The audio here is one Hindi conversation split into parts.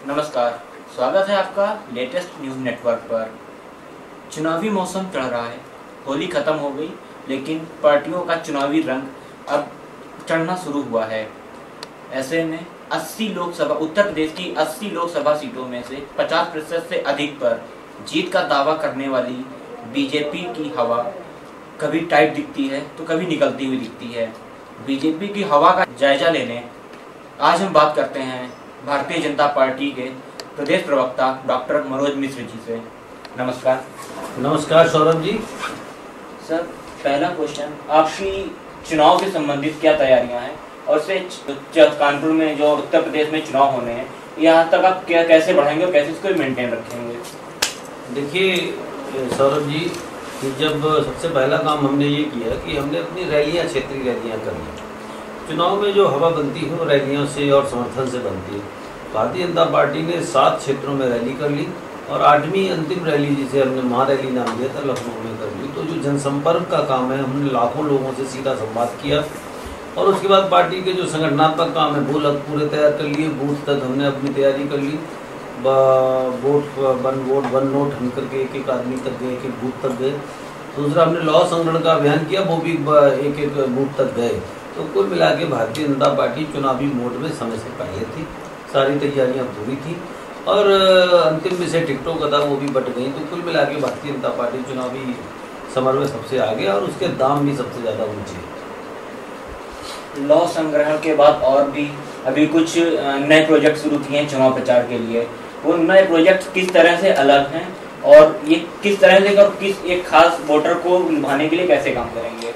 नमस्कार, स्वागत है आपका लेटेस्ट न्यूज़ नेटवर्क पर। चुनावी मौसम चढ़ रहा है, होली खत्म हो गई, लेकिन पार्टियों का चुनावी रंग अब चढ़ना शुरू हुआ है। ऐसे में 80 लोकसभा उत्तर प्रदेश की 80 लोकसभा सीटों में से 50% से अधिक पर जीत का दावा करने वाली बीजेपी की हवा कभी टाइट दिखती है तो कभी निकलती हुई दिखती है। बीजेपी की हवा का जायजा लेने आज हम बात करते हैं भारतीय जनता पार्टी के प्रदेश प्रवक्ता डॉक्टर मनोज मिश्र जी से। नमस्कार। नमस्कार सौरभ जी। सर, पहला क्वेश्चन, आपकी चुनाव से संबंधित क्या तैयारियां हैं और से कानपुर में जो उत्तर प्रदेश में चुनाव होने हैं, यहाँ तक आप क्या कैसे बढ़ाएंगे और कैसे इसको मेंटेन रखेंगे? देखिए सौरभ जी, कि जब सबसे पहला काम हमने ये किया कि हमने अपनी रैलियाँ, क्षेत्रीय रैलियाँ कर ली। चुनाव में जो हवा बनती है वो रैलियों से और समर्थन से बनती है। भारतीय जनता पार्टी ने 7 क्षेत्रों में रैली कर ली और 8वीं अंतिम रैली, जिसे हमने महारैली नाम दिया था, लखनऊ में कर ली। तो जो जनसंपर्क का काम है, हमने लाखों लोगों से सीधा संवाद किया और उसके बाद पार्टी के जो संगठनात्मक काम है वो लग पूरे तैयार कर लिए। बूथ तक हमने अपनी तैयारी कर ली। वोट वन नोट हम करके एक आदमी तक गए, एक बूथ तक गए। दूसरा, हमने लॉ संग्रहण का अभियान किया, वो भी एक बूथ तक गए। तो कुल मिला के भारतीय जनता पार्टी चुनावी मोड में समय से पहले थी, सारी तैयारियां पूरी थी और अंतिम विषय टिकटों का था, वो भी बट गई। तो कुल मिला के भारतीय जनता पार्टी चुनावी समर में सबसे आगे और उसके दाम भी सबसे ज़्यादा ऊंचे। लॉ संग्रहण के बाद और भी अभी कुछ नए प्रोजेक्ट शुरू किए हैं चुनाव प्रचार के लिए। वो नए प्रोजेक्ट किस तरह से अलग हैं और ये किस तरह से और किस एक खास वोटर को लुभाने के लिए कैसे काम करेंगे?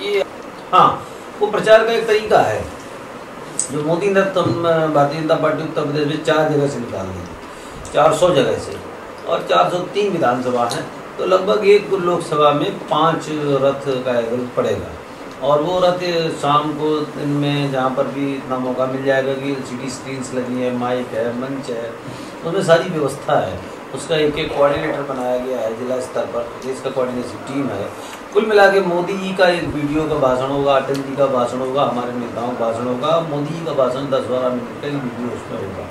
ये हाँ, वो प्रचार का एक तरीका है जो मोदी ने भारतीय जनता पार्टी उत्तर प्रदेश में 4 जगह से निकाल दी, 400 जगह से, और 403 विधानसभा हैं। तो लगभग एक लोकसभा में 5 रथ का आयोजन पड़ेगा और वो रथ शाम को दिन में जहाँ पर भी इतना मौका मिल जाएगा कि LCD स्क्रीन्स लगी है, माइक है, मंच है, उसमें सारी व्यवस्था है। उसका एक कोऑर्डिनेटर बनाया गया है जिला स्तर पर, प्रदेश का कोऑर्डिनेशन टीम है। कुल मिला के मोदी जी का एक वीडियो का भाषण होगा, अटल जी का भाषण होगा, हमारे नेताओं का भाषण होगा, मोदी जी का भाषण 10-12 मिनट का ही वीडियो उसमें होगा।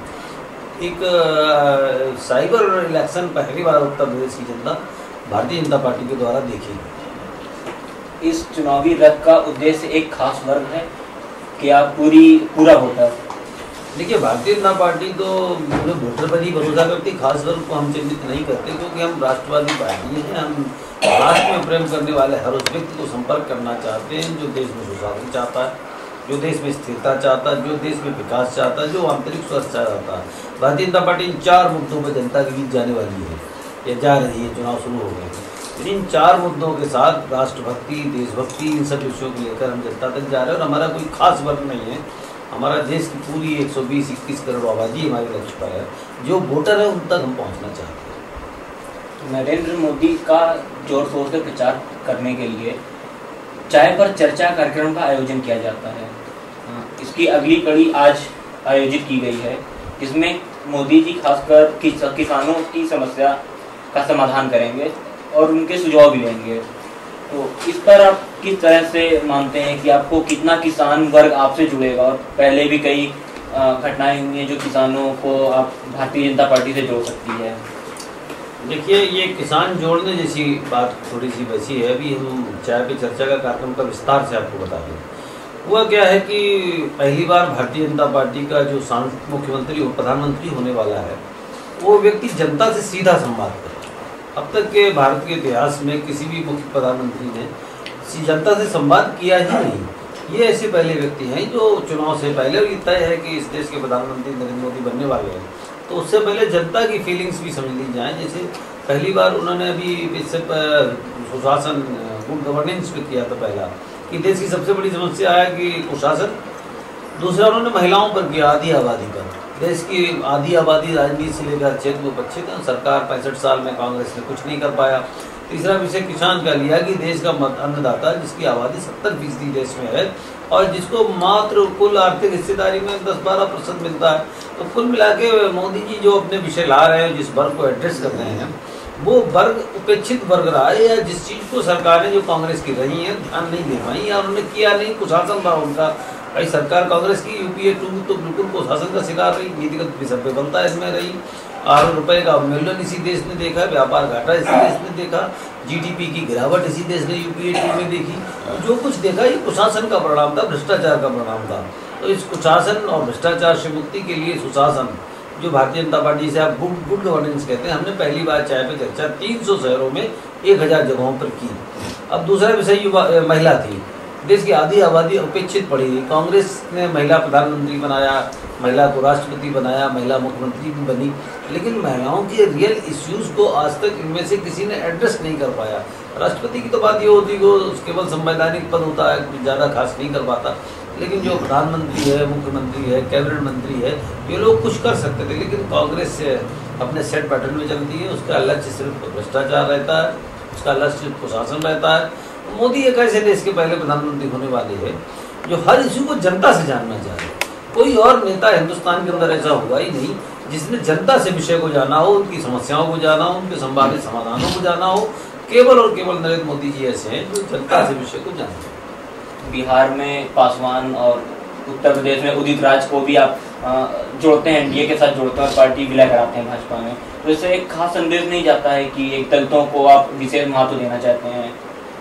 एक साइबर इलेक्शन पहली बार उत्तर प्रदेश की जनता भारतीय जनता पार्टी के द्वारा देखेगी। इस चुनावी रथ का उद्देश्य एक खास वर्ग है क्या पूरा वोटर? देखिए, भारतीय जनता पार्टी तो पूरे वोटर पर ही भरोसा करती, खास वर्ग को हम चिन्हित नहीं करते, क्योंकि हम राष्ट्रवादी पार्टी हैं। हम राष्ट्र में प्रेम करने वाले हर उस व्यक्ति को संपर्क करना चाहते हैं जो देश में सुशासन चाहता है, जो देश में स्थिरता चाहता है, जो देश में विकास चाहता है, जो आंतरिक सुरक्षा चाहता है। भारतीय जनता पार्टी इन 4 मुद्दों पर जनता के बीच जाने वाली है या जा रही है। चुनाव शुरू हो गए, इन 4 मुद्दों के साथ राष्ट्रभक्ति, देशभक्ति, इन सब विषयों को लेकर हम जनता तक जा रहे हैं। और हमारा कोई खास वर्ग नहीं है, हमारा देश की पूरी 120-21 करोड़ आबादी हमारे लक्ष्य पर है। जो वोटर है उन तक हम पहुंचना चाहते हैं। नरेंद्र मोदी का जोर शोर से प्रचार करने के लिए चाय पर चर्चा कार्यक्रम का आयोजन किया जाता है। इसकी अगली कड़ी आज आयोजित की गई है। इसमें मोदी जी खासकर किसानों की समस्या का समाधान करेंगे और उनके सुझाव भी लेंगे। तो इस पर आप किस तरह से मानते हैं कि आपको कितना किसान वर्ग आपसे जुड़ेगा? और पहले भी कई घटनाएं हुई हैं जो किसानों को आप भारतीय जनता पार्टी से जोड़ सकती है। देखिए, ये किसान जोड़ने जैसी बात थोड़ी सी वैसी है। अभी हम चाय पे चर्चा का कार्यक्रम का विस्तार से आपको बता दें। हुआ क्या है कि पहली बार भारतीय जनता पार्टी का जो मुख्यमंत्री और प्रधानमंत्री होने वाला है, वो व्यक्ति जनता से सीधा संवाद करे। अब तक के भारत के इतिहास में किसी भी मुख्य प्रधानमंत्री ने जनता से संवाद किया ही नहीं। ये ऐसे पहले व्यक्ति हैं जो चुनाव से पहले भी तय है कि इस देश के प्रधानमंत्री नरेंद्र मोदी बनने वाले हैं, तो उससे पहले जनता की फीलिंग्स भी समझ ली जाए। जैसे पहली बार उन्होंने अभी इससे सुशासन, गुड गवर्नेंस पे किया था पहला, कि देश की सबसे बड़ी समस्या है कि कुशासन। दूसरा, उन्होंने महिलाओं पर किया, आधी आबादी पर। देश की आधी आबादी राजनीति से लेकर क्षेत्र में उपक्षित है। सरकार 65 साल में कांग्रेस ने कुछ नहीं कर पाया। तीसरा विषय किसान का लिया कि देश का अन्नदाता, जिसकी आबादी 70% देश में है और जिसको मात्र कुल आर्थिक हिस्सेदारी में 10-12% मिलता है। तो कुल मिला के मोदी जी जो अपने विषय ला रहे हैं, जिस वर्ग को एड्रेस कर रहे हैं, वो वर्ग उपेक्षित वर्ग रहा है, या जिस चीज़ को सरकारें जो कांग्रेस की रही हैं ध्यान नहीं दे पाई या उन्होंने किया नहीं, कुशासन था उनका, भाई सरकार कांग्रेस की यूपीए 2 तो बिल्कुल कुशासन का शिकार रही, नीतिगत विफलता इसमें रही। अरब रुपए का अवमूल्यन इसी देश ने देखा, व्यापार घाटा इसी देश ने देखा, जीडीपी की गिरावट इसी देश ने यूपीए 2 में देखी। जो कुछ देखा ये कुशासन का परिणाम था, भ्रष्टाचार का परिणाम था। तो इस कुशासन और भ्रष्टाचार से मुक्ति के लिए सुशासन, जो भारतीय जनता पार्टी से आप गुड गवर्नेंस कहते हैं, हमने पहली बार चाय पे चर्चा 300 शहरों में 1000 जगहों पर की। अब दूसरा विषय महिला थी। देश की आधी आबादी उपेक्षित पड़ी हुई। कांग्रेस ने महिला प्रधानमंत्री बनाया, महिला को राष्ट्रपति बनाया, महिला मुख्यमंत्री भी बनी, लेकिन महिलाओं के रियल इश्यूज को आज तक इनमें से किसी ने एड्रेस नहीं कर पाया। राष्ट्रपति की तो बात ये होती कि वो केवल संवैधानिक पद होता है, कुछ ज़्यादा खास नहीं कर पाता, लेकिन जो प्रधानमंत्री है, मुख्यमंत्री है, कैबिनेट मंत्री है, ये लोग कुछ कर सकते थे। लेकिन कांग्रेस से अपने सेट पैटर्न में चलती है, उसका लक्ष्य सिर्फ भ्रष्टाचार रहता है, उसका लक्ष्य कुशासन रहता है। मोदी एक ऐसे देश के पहले प्रधानमंत्री होने वाले हैं जो हर इश्यू को जनता से जानना चाहते हैं। कोई और नेता हिंदुस्तान के अंदर ऐसा हुआ ही नहीं जिसने जनता से विषय को जाना हो, उनकी समस्याओं को जाना हो, उनके संभावित समाधानों को जाना हो। केवल और केवल नरेंद्र मोदी जी ऐसे हैं जो जनता से विषय को जानते हैं। बिहार में पासवान और उत्तर प्रदेश में उदित राज को भी आप जोड़ते हैं, एनडीए के साथ जोड़ते हैं और पार्टी विलय कराते हैं भाजपा में, तो इससे एक खास संदेश नहीं जाता है कि एक दलितों को आप विशेष महत्व देना चाहते हैं?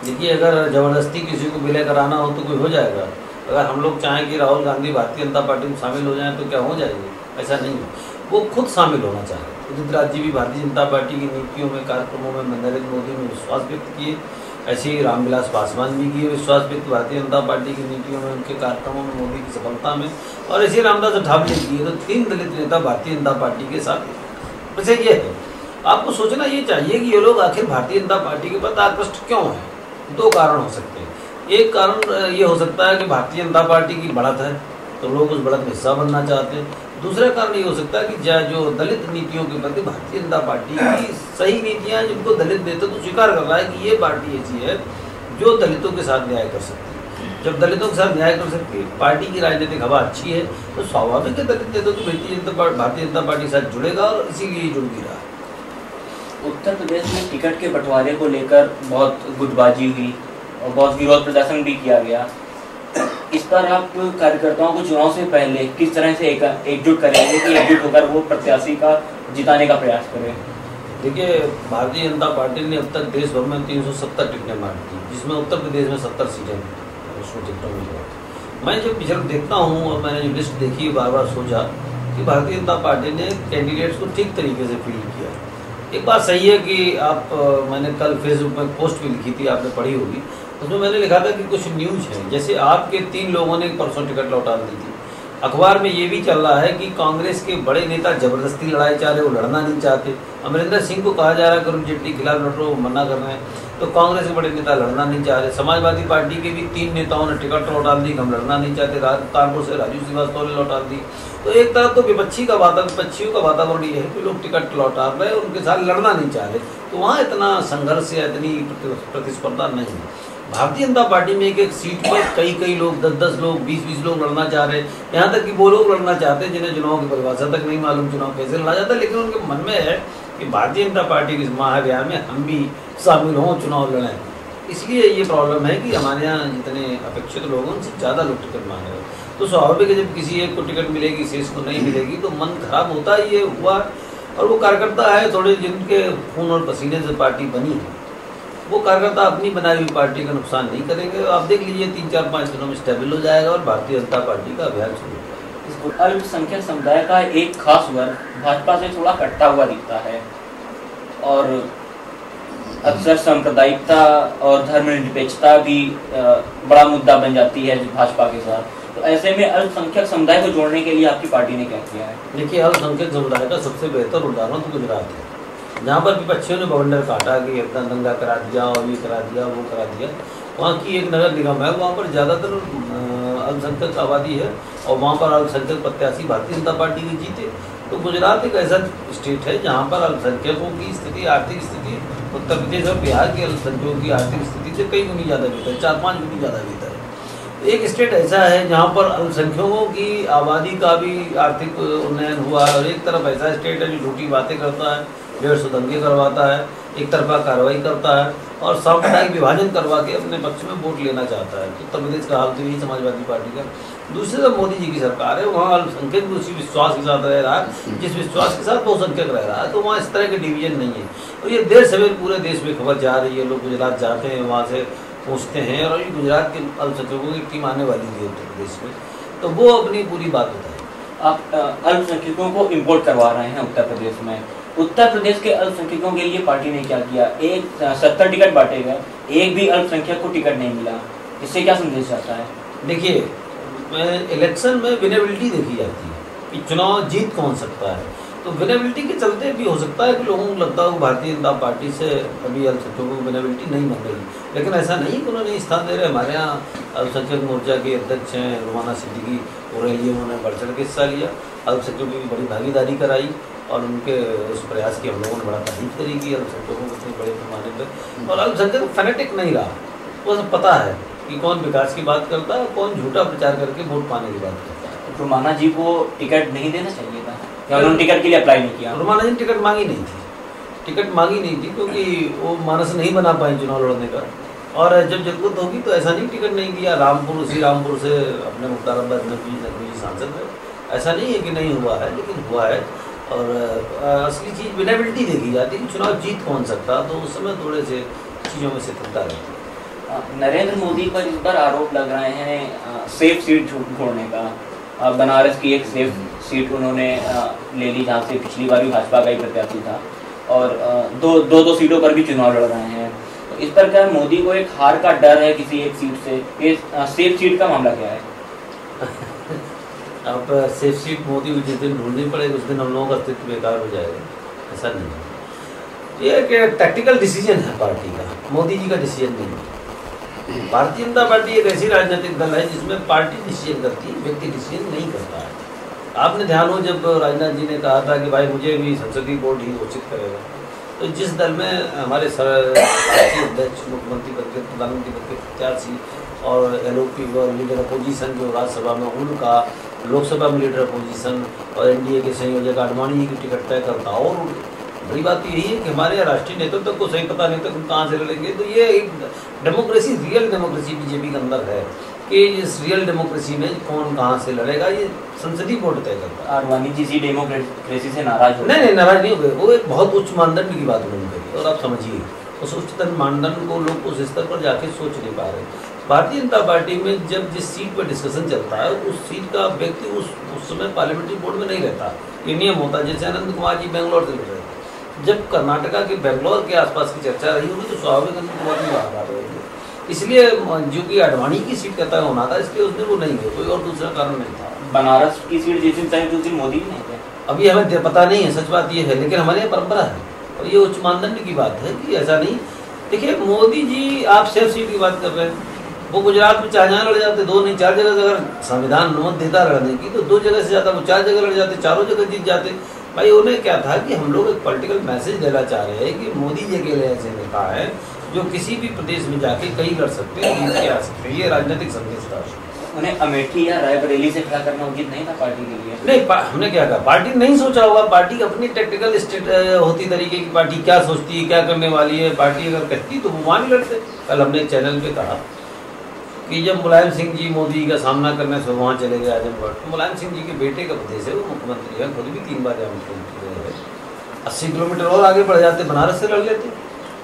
देखिए, अगर जबरदस्ती किसी को विलय कराना हो तो कोई हो जाएगा। अगर हम लोग चाहें कि राहुल गांधी भारतीय जनता पार्टी में शामिल हो जाएं तो क्या हो जाएंगे? ऐसा नहीं है, वो खुद शामिल होना चाहते। उदित राज जी भी भारतीय जनता पार्टी की नीतियों में, कार्यक्रमों में नरेंद्र मोदी में विश्वास व्यक्त किए। ऐसे ही रामविलास पासवान भी किए विश्वास व्यक्त भारतीय जनता पार्टी की नीतियों में, उनके कार्यक्रमों में, मोदी की सफलता में। और ऐसे रामदास अठावले किए। तो 3 दलित नेता भारतीय जनता पार्टी के साथ। वैसे ये है, आपको सोचना ये चाहिए कि ये लोग आखिर भारतीय जनता पार्टी के प्रति आकृष्ट क्यों हैं। 2 कारण हो सकते हैं। एक कारण ये हो सकता है कि भारतीय जनता पार्टी की बढ़त है तो लोग उस बढ़त में हिस्सा बनना चाहते हैं। दूसरा कारण ये हो सकता है कि जो दलित नीतियों के प्रति भारतीय जनता पार्टी की सही नीतियां, जिनको दलित नेता तो स्वीकार कर रहा है कि ये पार्टी ऐसी है जो दलितों के साथ न्याय कर सकती है। जब दलितों के साथ न्याय कर सकती है, पार्टी की राजनीतिक हवा अच्छी है, तो स्वाभाविक है दलित नेता तो भारतीय जनता पार्टी के साथ जुड़ेगा और इसीलिए जुड़ भी रहा है। उत्तर प्रदेश में टिकट के बंटवारे को लेकर बहुत गुटबाजी हुई और बहुत विरोध प्रदर्शन भी किया गया। इस पर आप कार्यकर्ताओं को चुनाव से पहले किस तरह से एकजुट करेंगे कि एकजुट होकर वो प्रत्याशी का जिताने का प्रयास करें? देखिए, भारतीय जनता पार्टी ने अब तक देश भर में 370 टिकटें मांगी थी, जिसमें उत्तर प्रदेश में 70 सीटें उसमें टिकटों में। मैं जब पिछले देखता हूँ और मैंने जो लिस्ट देखी, बार बार सोचा कि भारतीय जनता पार्टी ने कैंडिडेट्स को ठीक तरीके से फील्ड किया। एक बात सही है कि मैंने कल फेसबुक में पोस्ट भी लिखी थी, आपने पढ़ी होगी। उसमें मैंने लिखा था कि कुछ न्यूज़ है, जैसे आपके 3 लोगों ने परसों टिकट लौटा दी थी। अखबार में ये भी चल रहा है कि कांग्रेस के बड़े नेता जबरदस्ती लड़ाई चाह रहे, वो लड़ना नहीं चाहते। अमरिंदर सिंह को कहा जा रहा है कि अरुण जेटली के खिलाफ लड़ रहे हो, मना कर रहे हैं। तो कांग्रेस के बड़े नेता लड़ना नहीं चाह रहे। समाजवादी पार्टी के भी 3 नेताओं ने टिकट लौटा दी, हम लड़ना नहीं चाहते। कानपुर से राजू श्रीवास्तव ने लौटा दी। तो एक तरफ तो विपक्षियों का वातावरण ये है कि लोग टिकट लौटा रहे हैं, उनके साथ लड़ना नहीं चाह रहे। तो वहाँ इतना संघर्ष या इतनी प्रतिस्पर्धा नहीं है। भारतीय जनता पार्टी में एक सीट पर कई लोग, 10 लोग, 20 लोग लड़ना चाह रहे हैं। यहाँ तक कि वो लोग लड़ना चाहते हैं जिन्हें चुनाव की परिभाषा तक नहीं मालूम, चुनाव कैसे लड़ा जाता है, लेकिन उनके मन में है कि भारतीय जनता पार्टी की इस महाअभियान में हम भी शामिल हों, चुनाव लड़ें। इसलिए ये प्रॉब्लम है कि हमारे यहाँ जितने अपेक्षित लोग हैं उनसे ज़्यादा लोग टिकट मांग रहे हैं। तो स्वाभाविक है जब किसी एक को टिकट मिलेगी, शेष को नहीं मिलेगी, तो मन खराब होता ही ये हुआ। और वो कार्यकर्ता है थोड़े जिनके खून और पसीने से पार्टी बनी है, वो कार्यकर्ता अपनी बनाई हुई पार्टी का नुकसान नहीं करेंगे। आप देख लीजिए 3-4-5 दिनों में स्टेबल हो जाएगा और भारतीय जनता पार्टी का अभियान शुरू हो जाएगा। अल्पसंख्यक समुदाय का एक खास वर्ग भाजपा से थोड़ा कटता हुआ दिखता है और अक्सर सांप्रदायिकता और धर्मनिरपेक्षता भी बड़ा मुद्दा बन जाती है भाजपा के साथ। तो ऐसे में अल्पसंख्यक समुदाय को जोड़ने के लिए आपकी पार्टी ने क्या किया है? देखिए, अल्पसंख्यक समुदाय का सबसे बेहतर उदाहरण तो गुजरात है, जहाँ पर विपक्षियों ने बवंडर काटा कि इतना दंगा करा दिया और ये करा दिया, वो करा दिया। वहाँ की एक नगर निगम है, वहाँ पर ज़्यादातर अल्पसंख्यक आबादी है और वहाँ पर अल्पसंख्यक प्रत्याशी भारतीय जनता पार्टी के जीते। तो गुजरात एक ऐसा स्टेट है जहाँ पर अल्पसंख्यकों की स्थिति, आर्थिक स्थिति उत्तर प्रदेश और बिहार के अल्पसंख्यकों की आर्थिक स्थिति से कई गुनी ज़्यादा बेहतर है, 4-5 गुनी ज़्यादा बेहतर है। एक स्टेट ऐसा है जहाँ पर अल्पसंख्यकों की आबादी का भी आर्थिक उन्नयन हुआ है और एक तरफ ऐसा स्टेट है जो झूठी बातें करता है 150 दंगे करवाता है, एक तरफा कार्रवाई करता है और सांप्रदायिक विभाजन करवा के अपने पक्ष में वोट लेना चाहता है। तो उत्तर प्रदेश का हाल तो यही समाजवादी पार्टी का। दूसरी तरफ मोदी जी की सरकार है, वहाँ अल्पसंख्यक भी उसी विश्वास के साथ रह रहा है जिस विश्वास के साथ बहुसंख्यक रह रहा है। तो वहाँ इस तरह के डिवीजन नहीं है। और ये देर सवेर पूरे देश में खबर जा रही है, लोग गुजरात जाते हैं, वहाँ से पूछते हैं, और अभी गुजरात के अल्पसंख्यकों की टीम आने वाली है उत्तर प्रदेश में, तो वो अपनी पूरी बात बताए। आप अल्पसंख्यकों को इम्पोर्ट करवा रहे हैं उत्तर प्रदेश में। उत्तर प्रदेश के अल्पसंख्यकों के लिए पार्टी ने क्या किया? 70 टिकट बांटे गए, एक भी अल्पसंख्यक को टिकट नहीं मिला। इससे क्या संदेश आता है? देखिए, इलेक्शन में विनेबिलिटी देखी जाती है कि चुनाव जीत कौन सकता है। तो विनेबिलिटी के चलते भी हो सकता है कि लोगों को लगता है भारतीय जनता पार्टी से अभी अल्पसंख्यकों को विनेबिलिटी नहीं बन रही, लेकिन ऐसा नहीं कि उन्होंने स्थान दे रहे। हमारे यहाँ अल्पसंख्यक मोर्चा के अध्यक्ष हैं रुमाना सिद्दीकी, हो रही है, उन्होंने बढ़ चढ़ के हिस्सा लिया, अल्पसंख्यकों की बड़ी भागीदारी कराई और उनके उस प्रयास की हम लोगों ने बड़ा तारीफ करी कि अल्पसंख्यकों को इतने बड़े पैमाने पर। और अल्पसंख्यक फैनेटिक नहीं रहा, वो सब पता है कि कौन विकास की बात करता है, कौन झूठा प्रचार करके वोट पाने की बात करता है। रुमाना जी को टिकट नहीं देना चाहिए था या उन्होंने टिकट के लिए अप्लाई नहीं किया? रुमाना जी ने टिकट मांगी नहीं थी, टिकट मांगी नहीं थी क्योंकि वो मानस नहीं बना पाए चुनाव लड़ने का। और जब जरूरत होगी तो ऐसा नहीं टिकट नहीं दिया। उसी रामपुर से अपने मुख्तार अब्बास नकवी सांसद है, ऐसा नहीं है कि नहीं हुआ है, लेकिन हुआ है। और असली चीज़ विनेबिलिटी देखी जाती है कि चुनाव जीत कौन सकता, तो उस समय थोड़े से चीज़ों में शिथिलता रहती है। नरेंद्र मोदी पर इस पर आरोप लग रहे हैं सेफ सीट छोड़ने का। बनारस की एक सेफ सीट उन्होंने ले ली जहाँ से पिछली बार भी भाजपा का ही प्रत्याशी था, और दो सीटों पर भी चुनाव लड़ रहे हैं। तो इस पर क्या मोदी को एक हार का डर है किसी एक सीट से? ये सेफ सीट का मामला क्या है? अब सेफ सीट मोदी को जिस दिन ढूंढनी पड़ेगी उस दिन हम लोगों का अस्तित्व बेकार हो जाएगा, ऐसा नहीं है। ये एक टैक्टिकल डिसीजन है पार्टी का, मोदी जी का डिसीजन नहीं है। भारतीय जनता पार्टी एक ऐसी राजनीतिक दल है जिसमें पार्टी डिसीजन करती है, व्यक्ति डिसीजन नहीं करता है। आपने ध्यान हो जब राजनाथ जी ने कहा था कि भाई मुझे भी संसदीय बोर्ड ही घोषित करेगा, तो जिस दल में हमारे अध्यक्ष, मुख्यमंत्री पद के, प्रधानमंत्री पद के प्रत्याशी और LOP लीडर अपोजिशन जो राज्यसभा में उनका, लोकसभा में लीडर अपोजिशन और NDA के संयोजक आडवाणी की टिकट तय करता। और बड़ी बात यही है कि हमारे राष्ट्रीय नेतृत्व को सही पता नहीं था कि कहाँ से लड़ेंगे। तो ये एक डेमोक्रेसी, रियल डेमोक्रेसी बीजेपी के अंदर है कि इस रियल डेमोक्रेसी में कौन कहाँ से लड़ेगा, ये संसदीय बोर्ड तय करता है। आडवाणी जी इसी डेमोक्रेसी से नाराज हो? नहीं, नाराज नहीं हो गए। वो एक बहुत उच्च मानदंड की बात उन्होंने कही, और आप समझिए उस उच्चतम मानदंड को लोग उस स्तर पर जाके सोच नहीं पा रहे। भारतीय जनता पार्टी में जब जिस सीट पर डिस्कशन चलता है उस सीट का व्यक्ति उस समय पार्लियामेंट्री बोर्ड में नहीं रहता, ये नियम होता है। जैसे अनंत कुमार जी बेंगलोर से लड़ रहे थे, जब कर्नाटका के बेंगलोर के आसपास की चर्चा रही होगी तो स्वाभाविक अनंत कुमार जी बाहर आ रहे थे। इसलिए जो कि आडवाणी की सीट का तय होना था, इसलिए उस दिन वो नहीं गए, कोई और दूसरा कारण नहीं था। बनारस की सीट जिस दिन तय हुई उस दिन मोदी नहीं थे? अभी हमें पता नहीं है, सच बात ये है, लेकिन हमारे यहाँ परंपरा है और ये उच्च मानदंड की बात है कि ऐसा नहीं। देखिए, मोदी जी, आप सेफ सीट की बात कर रहे हैं, वो गुजरात में चाहे जहाँ लड़ जाते, 2 नहीं 4 जगह, अगर संविधान अनुमति देता लड़ने की तो 2 जगह से ज़्यादा वो 4 जगह लड़ जाते, चारों जगह जीत जाते। भाई उन्हें क्या था कि हम लोग एक पॉलिटिकल मैसेज देना चाह रहे हैं कि मोदी जी अकेले ऐसे नेता है जो किसी भी प्रदेश में जाके कहीं लड़ सकते हैं, जीत के आ सकते हैं। ये राजनीतिक संदेश था। उन्हें अमेठी या रायबरेली से खड़ा करना उचित नहीं था पार्टी के लिए? नहीं, हमने क्या कहा, पार्टी नहीं सोचा होगा। पार्टी अपनी टेक्निकल स्टेट होती तरीके की, पार्टी क्या सोचती है, क्या करने वाली है, पार्टी अगर कहती तो वो वहाँ भी लड़ते। कल हमने चैनल पे कहा कि जब मुलायम सिंह जी मोदी का सामना करने से वहाँ चले गए आजमगढ़, तो मुलायम सिंह जी के बेटे का प्रदेश है, वो मुख्यमंत्री है, खुद भी 3 बार मुख्यमंत्री रहे। 80 किलोमीटर और आगे बढ़ जाते, बनारस से लड़ लेते।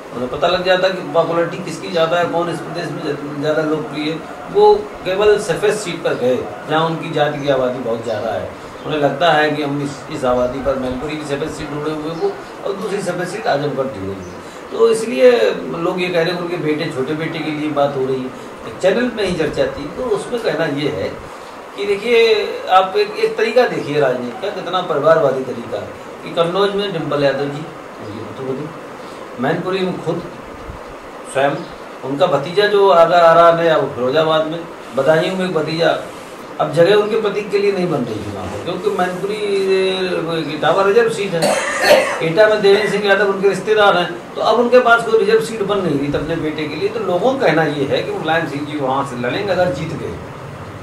उन्हें पता लग जाता कि पॉपुलरिटी किसकी ज़्यादा है, कौन इस प्रदेश में ज़्यादा लोकप्रिय है। वो केवल सफेद सीट पर गए जहाँ उनकी जाति की आबादी बहुत ज़्यादा है। उन्हें लगता है कि हम इस आबादी पर मैनपुरी की सफेद सीट ढूंढे हुए वो, और दूसरी सफेद सीट आजमगढ़ ढूंढे हुए। तो इसलिए लोग ये कह रहे हैं उनके बेटे, छोटे बेटे के लिए बात हो रही है। एक चैनल में ही चर्चा थी, तो उसमें कहना ये है कि देखिए, आप एक तरीका देखिए राजनीति का, कितना परिवारवादी तरीका है कि कन्नौज में डिम्पल यादव जी, उनकी पुत्रवधू, मैनपुरी में खुद स्वयं उनका भतीजा जो आगे आ रहा है, अब फिरोजाबाद में, बदायूं में एक भतीजा। अब जगह उनके प्रतीक के लिए नहीं बन रही थी वहाँ पर, क्योंकि मैनपुरी इटावा रिजर्व सीट है, एटा में देवेंद्र सिंह यादव उनके रिश्तेदार हैं, तो अब उनके पास कोई रिजर्व सीट बन नहीं रही अपने बेटे के लिए। तो लोगों का कहना ये है कि मुलायम सिंह जी वहाँ से लड़ेंगे, अगर जीत गए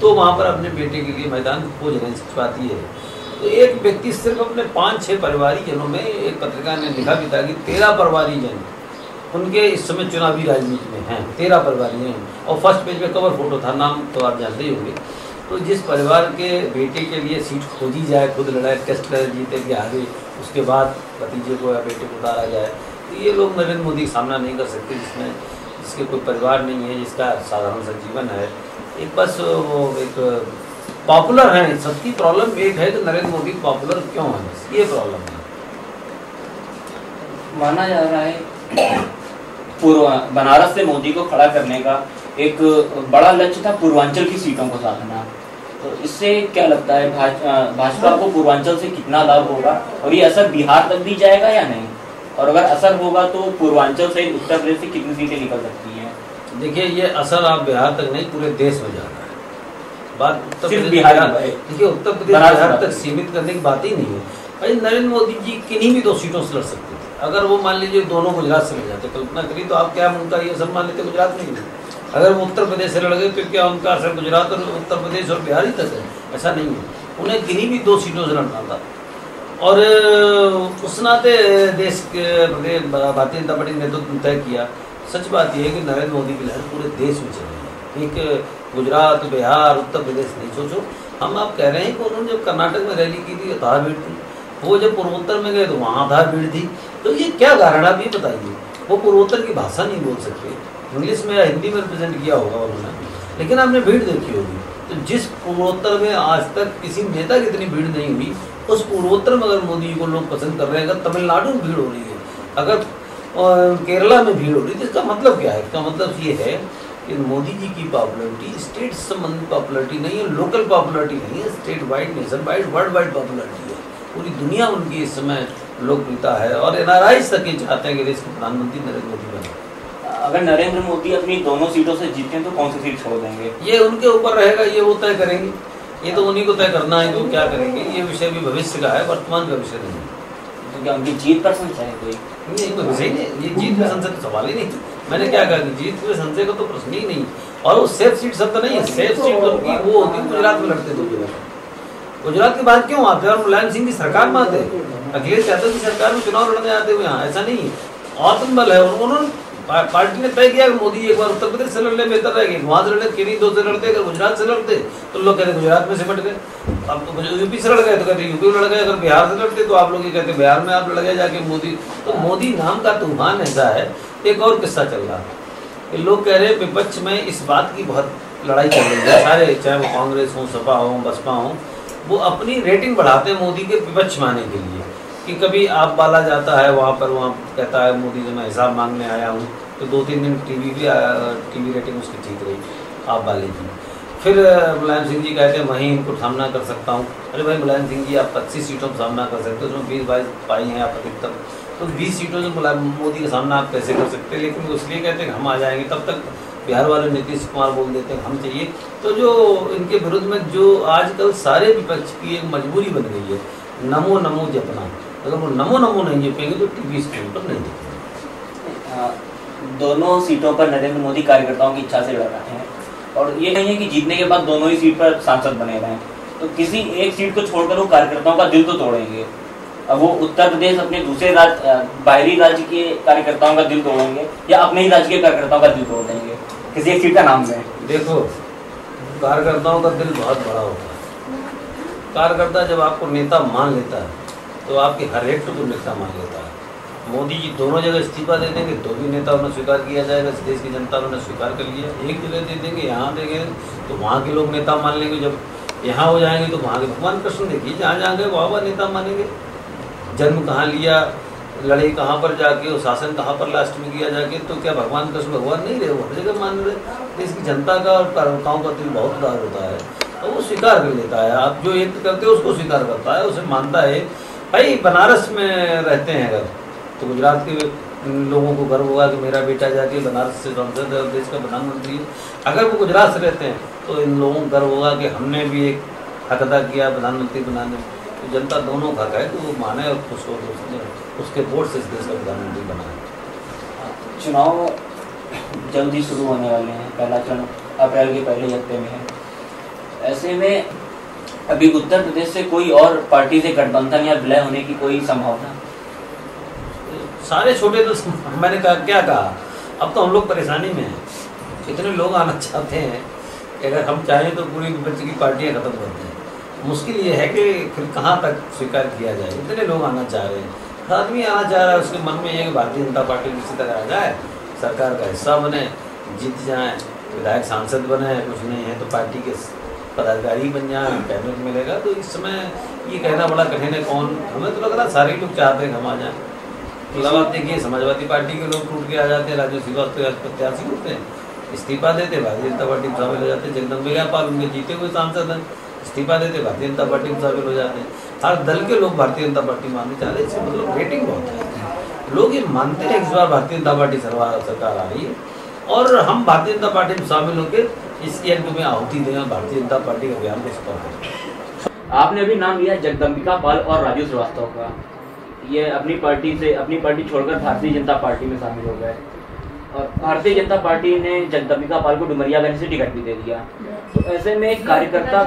तो वहाँ पर अपने बेटे के लिए मैदान खोज रहे हैं। सच बात ये है, तो एक व्यक्ति सिर्फ अपने 5-6 परिवारीजनों में, एक पत्रिका ने लिखा भी था कि 13 परिवारीजन उनके इस समय चुनावी राजनीति में हैं, 13 परिवारीजन, और फर्स्ट पेज पे कवर फोटो था, नाम तो आप जानते ही होंगे। तो जिस परिवार के बेटे के लिए सीट खोजी जाए, खुद लड़ाई टेस्ट करे, जीते कि हारे, उसके बाद भतीजे को या बेटे को उतारा जाए, तो ये लोग नरेंद्र मोदी का सामना नहीं कर सकते, जिसके कोई परिवार नहीं है, जिसका साधारण सा जीवन है। एक बस वो एक पॉपुलर है। सबकी प्रॉब्लम एक है कि नरेंद्र मोदी पॉपुलर क्यों है, ये प्रॉब्लम है। माना जा रहा है बनारस से मोदी को खड़ा करने का एक बड़ा लक्ष्य था पूर्वांचल की सीटों को साधना। तो इससे क्या लगता है भाजपा को पूर्वांचल से कितना लाभ होगा, और ये असर बिहार तक भी जाएगा या नहीं? और अगर असर होगा तो पूर्वांचल से उत्तर प्रदेश से कितनी सीटें निकल सकती हैं? देखिए, ये असर आप बिहार तक नहीं, पूरे देश में जा रहा है। बात उत्तर प्रदेश बिहार, देखिए उत्तर प्रदेश बिहार तक सीमित करने की बात ही नहीं है भाई। नरेंद्र मोदी जी किन्हीं भी 2 सीटों से लड़ सकते थे। अगर वो मान लीजिए दोनों गुजरात से लड़ जाते, कल्पना करिए, तो आप क्या उनका ये सब मान लेते गुजरात में? अगर वो उत्तर प्रदेश से लड़ गए तो क्या उनका असर गुजरात और उत्तर प्रदेश और बिहार ही तक है? ऐसा नहीं है, उन्हें किन्हीं भी 2 सीटों से लड़ना था। और उस नाते देश के भारतीय जनता पार्टी ने नेतृत्व तय किया। सच बात यह है कि नरेंद्र मोदी की लहर पूरे देश में चल रही है, एक गुजरात, बिहार, उत्तर प्रदेश नहीं। सोचो, हम आप कह रहे हैं कि उन्होंने जब कर्नाटक में रैली की थी आधार भीड़ थी, वो जब पूर्वोत्तर में गए तो वहाँ आधार भीड़ थी। तो ये क्या कारण, आप ये बताइए। वो पूर्वोत्तर की भाषा नहीं बोल सकते, इंग्लिश में या हिंदी में रिप्रेजेंट किया होगा उन्होंने, लेकिन आपने भीड़ देखी होगी। तो जिस पूर्वोत्तर में आज तक किसी नेता की इतनी भीड़ नहीं हुई, उस पूर्वोत्तर में अगर मोदी जी को लोग पसंद कर रहे हैं, अगर तमिलनाडु में भीड़ हो रही है, अगर केरला में भीड़ हो रही है, तो इसका मतलब क्या है? इसका मतलब ये है कि मोदी जी की पॉपुलरिटी स्टेट संबंधित पॉपुलरिटी नहीं है, लोकल पॉपुलरिटी नहीं है, state wide, nation wide, world wide popularity है। पूरी दुनिया उनकी इस समय लोकप्रियता है, और एनआरआई तक ये चाहते हैं कि देश के प्रधानमंत्री नरेंद्र मोदी बने। अगर नरेंद्र मोदी अपनी दोनों सीटों से जीते तो कौन सी सीट छोड़ देंगे? ये उनके ऊपर रहेगा, ये वो तय करेंगे। ये तो उन्हीं को तय करना है कि वो क्या करेंगे। ये विषय भी भविष्य का है, वर्तमान का विषय नहीं है। तो क्या उनकी जीत पर संशय है कोई? नहीं, कोई विषय नहीं, ये जीत में संशय का सवाल ही नहीं। मैंने क्या कहा कि जीत में संशय का तो प्रश्न ही नहीं। और वो सेफ सीट शब्द नहीं है, सेफ सीट उनकी वो होती, गुजरात में लड़ते 2 जगह। गुजरात के बाद क्यों आते हैं और मुलायम सिंह की सरकार में आते हैं? अखिलेश यादव की सरकार में चुनाव लड़ने आते हुए यहाँ, ऐसा नहीं है। आत्मबल है, उन्होंने पार्टी ने तय किया कि मोदी एक बार उत्तर प्रदेश से लड़ने बेहतर रहेगी, वहां से लड़ने, किन्हीं 2 से लड़ते, अगर गुजरात से लड़ते तो लोग कहते गुजरात में सिमट गए। अब तो यूपी से लड़ गए तो कहते यूपी में लड़ गए, अगर बिहार से लड़ते तो आप लोग ये कहते बिहार में आप लड़ गए जाके मोदी। तो मोदी नाम का तूफान ऐसा है। एक और किस्सा चल रहा है कि लोग कह रहे हैं विपक्ष में इस बात की बहुत लड़ाई चल रही है, सारे, चाहे वो कांग्रेस हो, सपा हो, बसपा हो, वो अपनी रेटिंग बढ़ाते हैं मोदी के विपक्ष में आने के लिए। कि कभी आप बाला जाता है वहाँ पर, वहाँ कहता है मोदी से मैं हिसाब मांगने आया हूँ, तो 2-3 दिन टीवी रेटिंग उसकी ठीक रही, आप बाले की। फिर मुलायम सिंह जी कहते हैं वहीं इनको सामना कर सकता हूँ। अरे भाई मुलायम सिंह जी, आप 25 सीटों का सामना कर सकते हो, उसमें 20-22 पाई हैं आप अधिकतम, तो 20 सीटों से मोदी का सामना आप कैसे कर सकते हैं? लेकिन वो इसलिए कहते हैं कि हम आ जाएंगे, तब तक बिहार वाले नीतीश कुमार बोल देते हैं हम चाहिए। तो जो इनके विरुद्ध में जो आजकल सारे विपक्ष की एक मजबूरी बन गई है, नमो नमो जपना। अगर वो नमो नमो नहीं जपेंगे तो टीवी स्क्रीन पर नहीं देखेंगे। दोनों सीटों पर नरेंद्र मोदी कार्यकर्ताओं की इच्छा से लड़ रहे हैं, और ये नहीं है कि जीतने के बाद दोनों ही सीट पर सांसद बने रहें। तो किसी एक सीट को छोड़कर वो कार्यकर्ताओं का दिल तो तोड़ेंगे। अब वो उत्तर प्रदेश अपने दूसरे बाहरी राज्य के कार्यकर्ताओं का दिल तोड़ेंगे या अपने ही राज्य के कार्यकर्ताओं का दिल तोड़ देंगे? किसी एक सीट का नाम दें। देखो, कार्यकर्ताओं का दिल बहुत बड़ा होता है। कार्यकर्ता जब आपको नेता मान लेता है तो आपके हर एक को नेता मान लेता है। मोदी जी दोनों जगह इस्तीफा दे देंगे तो भी नेता उन्हें स्वीकार किया जाएगा, इस देश की जनता ने स्वीकार कर लिया। एक जगह दे देंगे, यहाँ देंगे तो वहाँ के लोग नेता मान लेंगे। जब यहाँ हो जाएंगे तो वहाँ के भगवान कृष्ण देखिए, जहाँ जहाँ गए वहाँ नेता मानेंगे। जन्म कहाँ लिया, लड़ाई कहाँ पर जाके, और शासन कहाँ पर लास्ट में किया जाके, तो क्या भगवान कृष्ण भगवान नहीं रहे? वो हर जगह मान रहे। देश की जनता का और कार्यकर्ताओं का दिल बहुत उदार होता है, तो वो स्वीकार कर लेता है। आप जो एक करते हो उसको स्वीकार करता है, उसे मानता है। भाई बनारस में रहते हैं अगर, तो गुजरात के लोगों को गर्व होगा कि मेरा बेटा जाके बनारस से सांसद है और देश का प्रधानमंत्री है। अगर वो गुजरात से रहते हैं तो इन लोगों को गर्व होगा कि हमने भी एक हक अदा किया प्रधानमंत्री बनाने। तो जनता दोनों का है कि वो माने और खुश हो, उसके वोट से इस देश का प्रधानमंत्री बनाए। चुनाव जल्दी शुरू होने वाले हैं, पहला चरण अप्रैल के पहले हफ्ते में है। ऐसे में अभी उत्तर प्रदेश से कोई और पार्टी से गठबंधन या विलय होने की कोई संभावना? सारे छोटे तो मैंने कहा क्या कहा, अब तो हम लोग परेशानी में हैं। इतने लोग आना चाहते हैं कि अगर हम चाहें तो पूरी विपक्ष की पार्टियां खत्म कर दें। मुश्किल ये है कि फिर कहाँ तक स्वीकार किया जाए। इतने लोग आना चाह रहे हैं, हर आदमी आना चाह रहा है, उसके मन में ये कि भारतीय जनता पार्टी किसी तरह आ जाए, सरकार का हिस्सा बने, जीत जाए, विधायक सांसद बने, कुछ नहीं है तो पार्टी के पदाधिकारी बन जाए, कैबिनेट मिलेगा। तो इस समय ये कहना बड़ा कठिन है। कौन, हमें तो लग रहा सारे लोग चाहते हैं हम आ जाए। इलाहाबाद देखिए, समाजवादी पार्टी के लोग टूट के आ जाते हैं, राजू श्रीवास्तव प्रत्याशी होते हैं, इस्तीफा देते, भारतीय जनता पार्टी में शामिल हो जाते हैं। जगदम्बिका पाल उनके जीते हुए सांसद हैं, इस्तीफा देते, भारतीय जनता पार्टी में शामिल हो जाते हैं। हर दल के लोग भारतीय जनता पार्टी मानने चाह रहे हैं। इससे मतलब रेटिंग बहुत है, लोग ये मानते हैं इस बार भारतीय जनता पार्टी सरकार आ रही है और हम भारतीय जनता पार्टी में शामिल होकर इस यज्ञ में आहुति दें, भारतीय जनता पार्टी के अभियान को सफल करें। आपने अभी नाम लिया जगदम्बिका पाल और राजू श्रीवास्तव का, ये अपनी पार्टी छोड़कर भारतीय जनता पार्टी में शामिल हो गए और भारतीय जनता पार्टी ने जगदम्बिका पाल को डुमरियागंज से टिकट भी दे दिया। तो ऐसे में एक कार्यकर्ता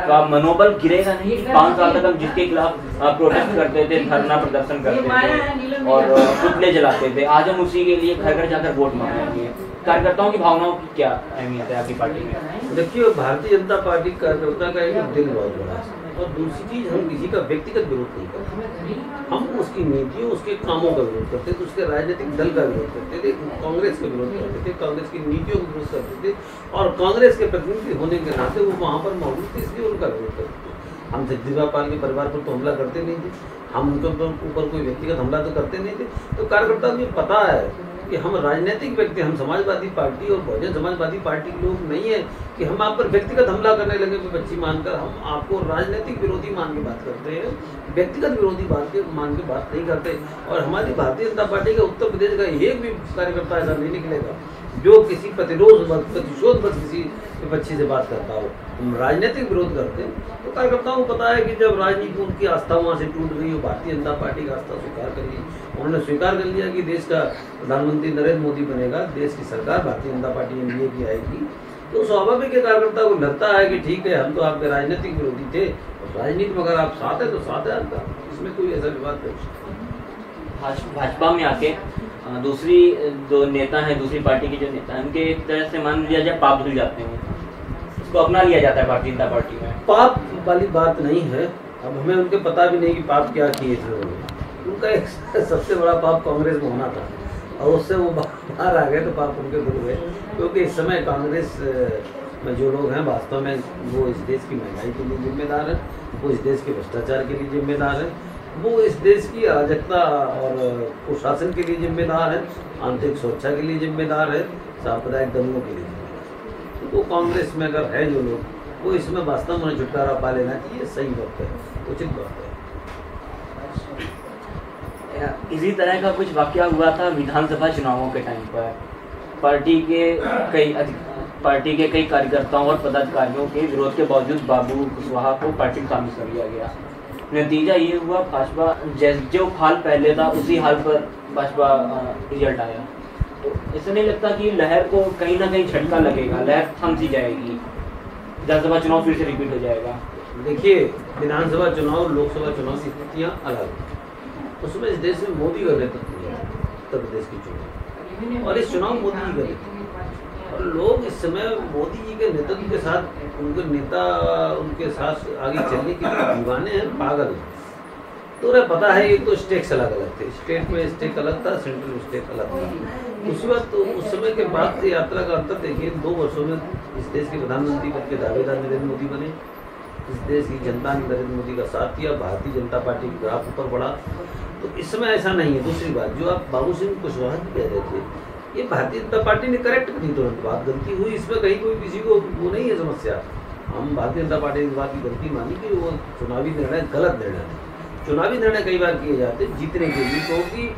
का मनोबल गिरेगा नहीं? 5 साल तक हम जिसके खिलाफ प्रोटेस्ट करते थे, धरना प्रदर्शन करते थे और पुतले जलाते थे, आज हम उसी के लिए घर घर जाकर वोट मांगेंगे। कार्यकर्ताओं की भावनाओं की क्या अहमियत है आपकी पार्टी में? देखिए, भारतीय जनता पार्टी कार्यकर्ता का एक दिल बहुत बड़ा है और दूसरी चीज, हम किसी का व्यक्तिगत विरोध नहीं करते, हम उसकी नीतियों, उसके कामों का विरोध करते थे, उसके राजनीतिक दल का विरोध करते थे, कांग्रेस का विरोध करते थे, कांग्रेस की नीतियों का विरोध करते थे और कांग्रेस के प्रतिनिधि होने के नाते वो वहाँ पर मौजूद थे, इसलिए उनका विरोध करते थे। हम जगदम्बिका पाल के परिवार पर तो हमला करते नहीं थे, हम उनके ऊपर कोई व्यक्तिगत हमला तो करते नहीं थे। तो कार्यकर्ता को पता है कि हम राजनीतिक व्यक्ति, हम समाजवादी पार्टी और बहुजन समाजवादी पार्टी के लोग नहीं है कि हम आप पर व्यक्तिगत हमला करने लगे विपक्षी मानकर। हम आपको राजनीतिक विरोधी मान के बात करते हैं, व्यक्तिगत विरोधी मान के बात नहीं करते। और हमारी भारतीय जनता पार्टी का उत्तर प्रदेश का एक भी कार्यकर्ता ऐसा नहीं निकलेगा जो किसी प्रतिशोध बस किसी विपक्षी से बात करता हो। हम राजनीतिक विरोध करते हैं। तो कार्यकर्ताओं को पता है कि जब राजनीति उनकी आस्था वहाँ से टूट गई, और भारतीय जनता पार्टी का आस्था स्वीकार कर ली, उन्होंने स्वीकार कर लिया कि देश का प्रधानमंत्री नरेंद्र मोदी बनेगा, देश की सरकार भारतीय जनता पार्टी एनडीए की आएगी, तो स्वाभाविक है कार्यकर्ता को लगता है कि ठीक है, हम तो आपके राजनीतिक विरोधी थे और राजनीति में अगर आप साथ है तो साथ है आपका, इसमें कोई ऐसा विवाद नहीं। भाजपा में आके दूसरी जो नेता हैं, दूसरी पार्टी के जो नेता हैं, उनके एक तरह से मान लिया जाए पाप धुल जाते हैं, उसको अपना लिया जाता है भारतीय जनता पार्टी में। पाप वाली बात नहीं है, अब हमें उनके पता भी नहीं कि पाप क्या किए थे उन्होंने। उनका एक सबसे बड़ा पाप कांग्रेस में होना था और उससे वो बाहर आ गए तो पाप उनके धुल गए, क्योंकि इस समय कांग्रेस में जो लोग हैं वास्तव में वो इस देश की महंगाई के लिए जिम्मेदार है, वो इस देश के भ्रष्टाचार के लिए जिम्मेदार है, वो इस देश की अराजकता और कुशासन के लिए जिम्मेदार है, आंतरिक सुरक्षा के लिए जिम्मेदार है, सांप्रदायिक दंगों के लिए जिम्मेदार है। तो कांग्रेस में अगर है जो लोग, वो इसमें वास्तव में छुटकारा पा लेना चाहिए, सही वक्त है, उचित वक्त है। इसी तरह का कुछ वाकया हुआ था विधानसभा चुनावों के टाइम पर। पार्टी के कई कार्यकर्ताओं और पदाधिकारियों के विरोध के बावजूद बाबू कुशवाहा को पार्टी में शामिल कर लिया गया। नतीजा ये हुआ, भाजपा जो हाल पहले था उसी हाल पर भाजपा रिजल्ट आया। तो ऐसा नहीं लगता कि लहर को कहीं ना कहीं झटका लगेगा, लहर थम सी जाएगी, विधानसभा चुनाव फिर से रिपीट हो जाएगा? देखिए, विधानसभा चुनाव, लोकसभा चुनाव की स्थितियाँ अलग, उसमें इस देश में मोदी का नेतृत्व है, उत्तर प्रदेश की चुनाव, और इस चुनाव मोदी जी का नेतृत्व, और लोग इस समय मोदी जी के नेतृत्व के साथ, उनके नेता उनके साथ आगे चलने के लिए दीवाने हैं, पागल हैं। तो उन्हें पता है, एक तो स्टेक्स अलग अलग थे, स्टेट में स्टेक अलग था, सेंट्रल स्टेक अलग था। उसी बात तो उस समय के बाद से यात्रा का अंतर देखिए, 2 वर्षों में इस देश के प्रधानमंत्री पद के दावेदार नरेंद्र मोदी बने, इस देश की जनता ने नरेंद्र मोदी का साथ दिया, भारतीय जनता पार्टी की ग्राफ ऊपर बढ़ा। तो इस समय ऐसा नहीं है। दूसरी बात, जो आप बाबू सिंह कुशवाहा की कह रहे थे, ये भारतीय जनता पार्टी ने करेक्ट कर दी, तुरंत बात गलती हुई, इसमें कहीं कोई किसी को वो नहीं है समस्या। हम भारतीय जनता पार्टी इस बात की गलती मानी कि वो चुनावी निर्णय गलत निर्णय है। चुनावी निर्णय कई बार किए जाते जीतने के लिए, क्योंकि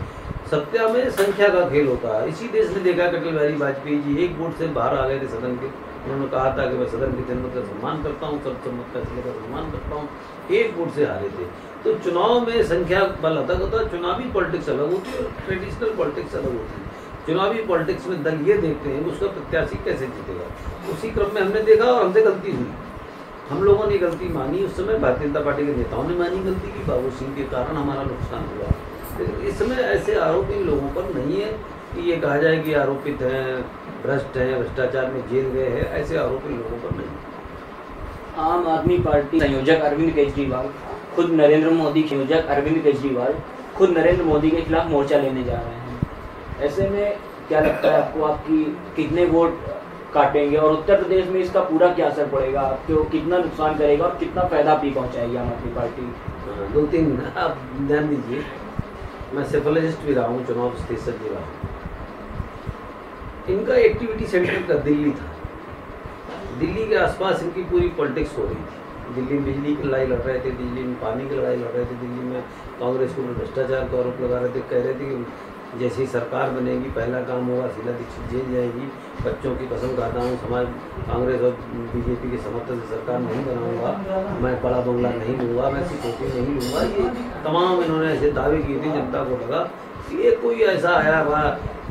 सत्या में संख्या का खेल होता है। इसी देश ने देखा, अटल बिहारी वाजपेयी जी 1 वोट से बाहर आ गए थे सदन के, उन्होंने कहा था कि मैं सदन के जनमत का सम्मान करता हूँ, सर्वसम्मत फैसले का सम्मान करता हूँ, 1 वोट से हारे थे। तो चुनाव में संख्या बल अलग होता है, चुनावी पॉलिटिक्स अलग होती है और ट्रेडिशनल पॉलिटिक्स अलग होती है। चुनावी पॉलिटिक्स में दल ये देखते हैं कि उसका प्रत्याशी कैसे जीतेगा, उसी क्रम में हमने देखा और हमसे गलती हुई। हम लोगों ने गलती मानी, उस समय भारतीय जनता पार्टी के नेताओं ने मानी गलती की, बाबू सिंह के कारण हमारा नुकसान हुआ। लेकिन इस समय ऐसे आरोप इन लोगों पर नहीं है कि ये कहा जाए कि आरोपित हैं, भ्रष्ट हैं, भ्रष्टाचार में जेल गए हैं, ऐसे आरोप इन लोगों पर नहीं। आम आदमी पार्टी संयोजक अरविंद केजरीवाल खुद नरेंद्र मोदी संयोजक अरविंद केजरीवाल खुद नरेंद्र मोदी के खिलाफ मोर्चा लेने जा रहे हैं। ऐसे में क्या लगता है आपको, आपकी कितने वोट काटेंगे और उत्तर प्रदेश में इसका पूरा क्या असर पड़ेगा, आपको कितना नुकसान करेगा और कितना फायदा भी पहुंचाएगी आम आदमी पार्टी? 2-3 आप ध्यान दीजिए, मैं सेफोलॉजिस्ट भी रहा हूँ, चुनाव विश्लेषक भी रहा हूँ। इनका एक्टिविटी सेंटर का दिल्ली था, दिल्ली के आसपास इनकी पूरी पॉलिटिक्स हो रही थी। दिल्ली में बिजली की लड़ाई लड़ रहे थे, दिल्ली में पानी की लड़ाई लड़ रहे थे, दिल्ली में कांग्रेस को भ्रष्टाचार का आरोप लगा रहे थे, कह रहे थे कि जैसी सरकार बनेगी पहला काम होगा शीला दीक्षित जेल जाएगी, बच्चों की कसम खाता हूँ समाज कांग्रेस और बीजेपी के समर्थन से सरकार नहीं बनाऊंगा, मैं बड़ा बंगला नहीं लूँगा, मैं सिक्योरिटी नहीं लूँगा। ये तमाम इन्होंने ऐसे दावे किए थे। जनता को लगा कि ये कोई ऐसा आया हुआ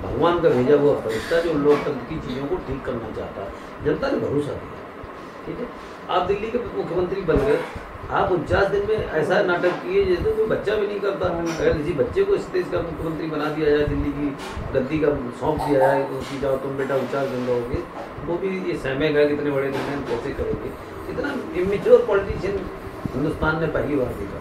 भगवान का भेजा हुआ फरिश्ता जो लोकतंत्र की चीज़ों को ठीक करना चाहता है। जनता ने भरोसा दिया, ठीक है। आप दिल्ली के मुख्यमंत्री बन गए, आप 49 दिन में ऐसा नाटक किए जैसे कोई बच्चा भी नहीं करता। अगर किसी बच्चे को इस देश का मुख्यमंत्री बना दिया जाए, दिल्ली की गद्दी का सौंप दिया जाए कि जाओ तुम बेटा 49 दिन रहोगे, वो भी ये सहमेगा कितने बड़े निर्णय कैसे करेंगे। इतना इमेच्योर पॉलिटिशियन हिंदुस्तान ने पहली बार देखा।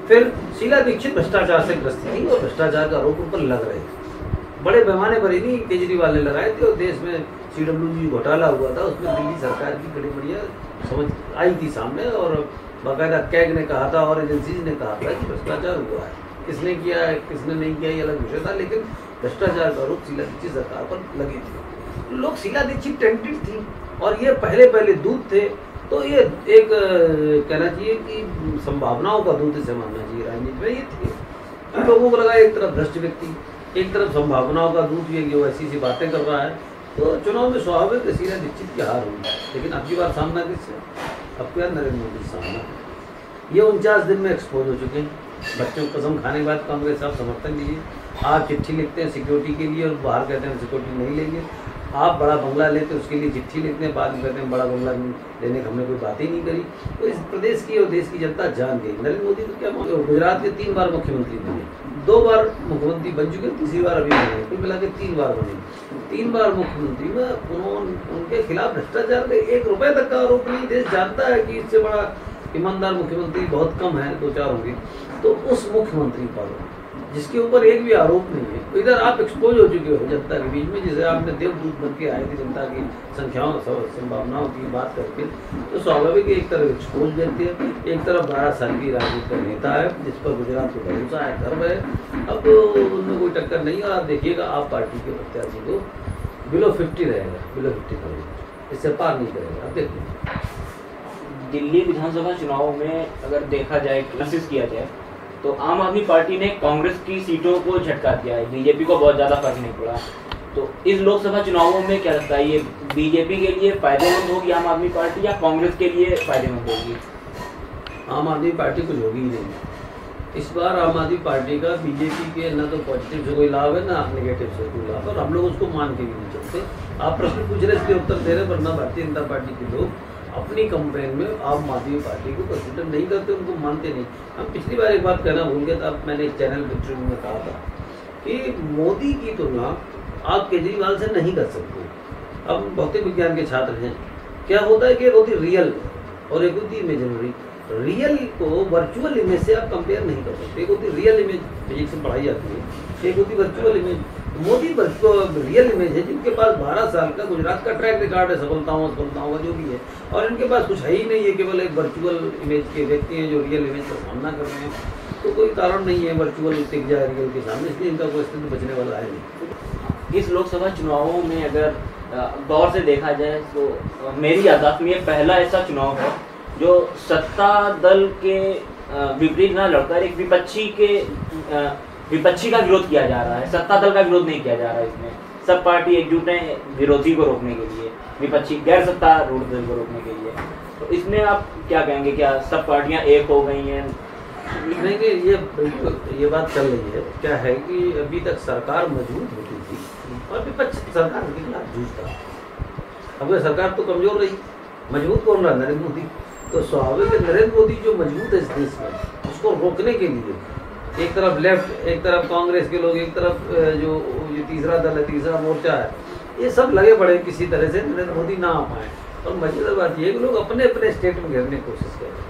फिर शीला दीक्षित भ्रष्टाचार से ग्रस्त थी और भ्रष्टाचार का आरोप उन पर लग रहे थे। बड़े पैमाने पर ही नहीं केजरीवाल ने लगाए थे, और देश में CWG घोटाला हुआ था, उसमें दिल्ली सरकार की बड़ी बढ़िया समझ आई थी सामने, और बाकायदा कैग ने कहा था और एजेंसीज ने कहा था कि भ्रष्टाचार हुआ है। किसने किया है किसने नहीं किया ये अलग विषय था, लेकिन भ्रष्टाचार का आरोप शीला दीक्षित सरकार पर लगे थे। लोग शीला दीक्षित टेंटेड थी और ये पहले दूत थे, तो ये एक कहना चाहिए कि संभावनाओं का दूत इसे मानना चाहिए। राजनीति में ये थे, लोगों को लगा एक तरफ भ्रष्ट व्यक्ति, एक तरफ संभावनाओं का दूत, ये जो ऐसी बातें कर रहा है, तो चुनाव में स्वाभाविक शीला दीक्षित की हार हुई। लेकिन अब की बार सामना किससे? अब क्या नरेंद्र मोदी सामना। ये 49 दिन में एक्सपोज हो चुके हैं। बच्चों को कसम खाने के बाद कांग्रेस आप समर्थन दीजिए, आप चिट्ठी लिखते हैं सिक्योरिटी के लिए और बाहर कहते हैं सिक्योरिटी नहीं लेंगे। आप बड़ा बंगला लेते हैं, उसके लिए चिट्ठी लिखते हैं, बाद में कहते हैं बड़ा बंगला लेने की हमने कोई बात ही नहीं करी। तो इस प्रदेश की और देश की जनता जान गई नरेंद्र मोदी को क्या। गुजरात के 3 बार मुख्यमंत्री बने, 2 बार मुख्यमंत्री बन चुके, तीसरी बार अभी बने, कुल मिला के 3 बार बने। 3 बार मुख्यमंत्री में उनके खिलाफ भ्रष्टाचार का 1 रुपये तक का आरोप नहीं। देश जानता है कि इससे बड़ा ईमानदार मुख्यमंत्री बहुत कम है, 2-4 होंगे। तो उस मुख्यमंत्री पर जिसके ऊपर एक भी आरोप नहीं है, तो इधर आप एक्सपोज हो चुके हो जनता के बीच में, जिसे आपने देवदूत बन के आए थे जनता की संख्याओं संभावनाओं की बात करके। तो स्वाभाविक एक तरफ एक्सपोज देते हैं, एक तरफ 12 साल की राजनीति का नेता है जिस पर गुजरात को भरोसा है, गर्व है। अब उनमें कोई टक्कर नहीं है। आप देखिएगा आप पार्टी के प्रत्याशी को बिलो 50 रहेगा, बिलो 50 करेगा, इससे पार नहीं करेगा। अब देखिए दिल्ली विधानसभा चुनाव में अगर देखा जाए, एनालिसिस किया जाए, तो आम आदमी पार्टी ने कांग्रेस की सीटों को झटका दिया है, बीजेपी को बहुत ज़्यादा फर्क नहीं पड़ा। तो इस लोकसभा चुनावों में क्या लगता है, ये बीजेपी के लिए फायदेमंद होगी आम आदमी पार्टी या कांग्रेस के लिए फायदेमंद होगी? आम आदमी पार्टी कुछ होगी ही नहीं इस बार। आम आदमी पार्टी का बीजेपी के न तो पॉजिटिव से कोई लाभ है ना नेगेटिव से कोई लाभ, और हम लोग उसको मान के भी नहीं चलते। आप प्रश्न पूछ रहे इसके उत्तर दे रहे, वरना भारतीय जनता पार्टी के लोग अपनी कंपेन में आम आदमी पार्टी को कंसिडर नहीं करते, उनको मानते नहीं। हम पिछली बार एक बात कहना भूल गए था, मैंने एक चैनल इंटरव्यू में कहा था कि मोदी की तुलना आप केजरीवाल से नहीं कर सकते। अब भौतिक विज्ञान के छात्र हैं, क्या होता है कि एक होती रियल और एक होती इमेजिनरी। रियल को वर्चुअल इमेज से आप कंपेयर नहीं कर सकते। एक होती रियल इमेज, फिजिक्स में पढ़ाई जाती है, एक होती virtual image. Modi real image है जिनके पास 12 साल का गुजरात का ट्रैक रिकॉर्ड है, सफलताओं का जो भी है, और इनके पास कुछ है ही नहीं है, केवल एक वर्चुअल इमेज के व्यक्ति हैं जो रियल इमेज का सामना कर रहे हैं। तो कोई कारण नहीं है वर्चुअल टिक जाए रियल के सामने, इसलिए इनका कोई अस्तित्व बचने वाला है नहीं। इस लोकसभा चुनावों में अगर गौर से देखा जाए तो मेरी याददाश्त में ये पहला ऐसा चुनाव है जो सत्ता दल के विपरीत ना लड़कर एक विपक्षी का विरोध किया जा रहा है। सत्ता दल का विरोध नहीं किया जा रहा है। इसमें सब पार्टी एकजुट है विरोधी को रोकने के लिए, विपक्षी गैर सत्तारूढ़ दल को रोकने के लिए। तो इसमें आप क्या कहेंगे, क्या सब पार्टियां एक हो गई हैं? नहीं, ये बात चल रही है। क्या है कि अभी तक सरकार मजबूत होती थी और विपक्ष सरकार के खिलाफ जूझता। अब सरकार तो कमजोर रही, मजबूत कौन रहा? नरेंद्र मोदी। तो स्वाभाविक है नरेंद्र मोदी जो मजबूत है इस देश में, उसको रोकने के लिए एक तरफ लेफ्ट, एक तरफ कांग्रेस के लोग, एक तरफ जो तीसरा दल है, तीसरा मोर्चा है, ये सब लगे पड़े किसी तरह से नरेंद्र मोदी ना आ पाए। और मजेदार बात ये कि लोग अपने अपने स्टेट में घेरने की कोशिश कर रहे हैं।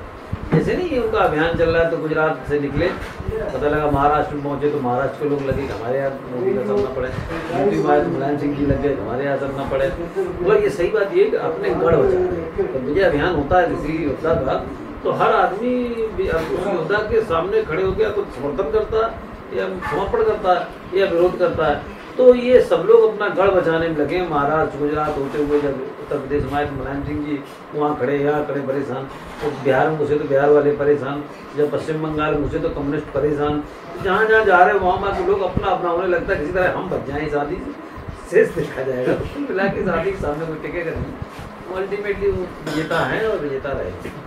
जैसे नहीं उनका अभियान चल रहा है तो गुजरात से निकले, पता लगा महाराष्ट्र में पहुंचे तो महाराष्ट्र के लोग लगे हमारे यहाँ मोदी का करना पड़े, यूपी में आए तो मुलायम सिंह जी लग गए हमारे यहाँ करना पड़े। मतलब ये सही बात ये कि अपने गढ़ बचा रहे। तो विजय अभियान होता है किसी योद्धा का तो हर आदमी उस योद्धा के सामने खड़े होकर या कुछ समर्थन करता है या समर्पण करता है या विरोध करता है। तो ये सब लोग अपना गढ़ बचाने में लगे। महाराष्ट्र गुजरात होते हुए जब उत्तर प्रदेश में आए तो मुलायम सिंह जी वहाँ खड़े, यहाँ खड़े परेशान, तो बिहार में घुसे तो बिहार वाले परेशान, जब पश्चिम बंगाल में घुसे तो कम्युनिस्ट परेशान। जहाँ जहाँ जा रहे हैं वहाँ के लोग अपना अपना होने लगता है किसी तरह हम बच जाएँ शादी से शेष देखा जाएगा। तो कुल मिला के शादी के सामने कोई टिकेगा नहीं, अल्टीमेटली वो विजेता है और विजेता रहेगा।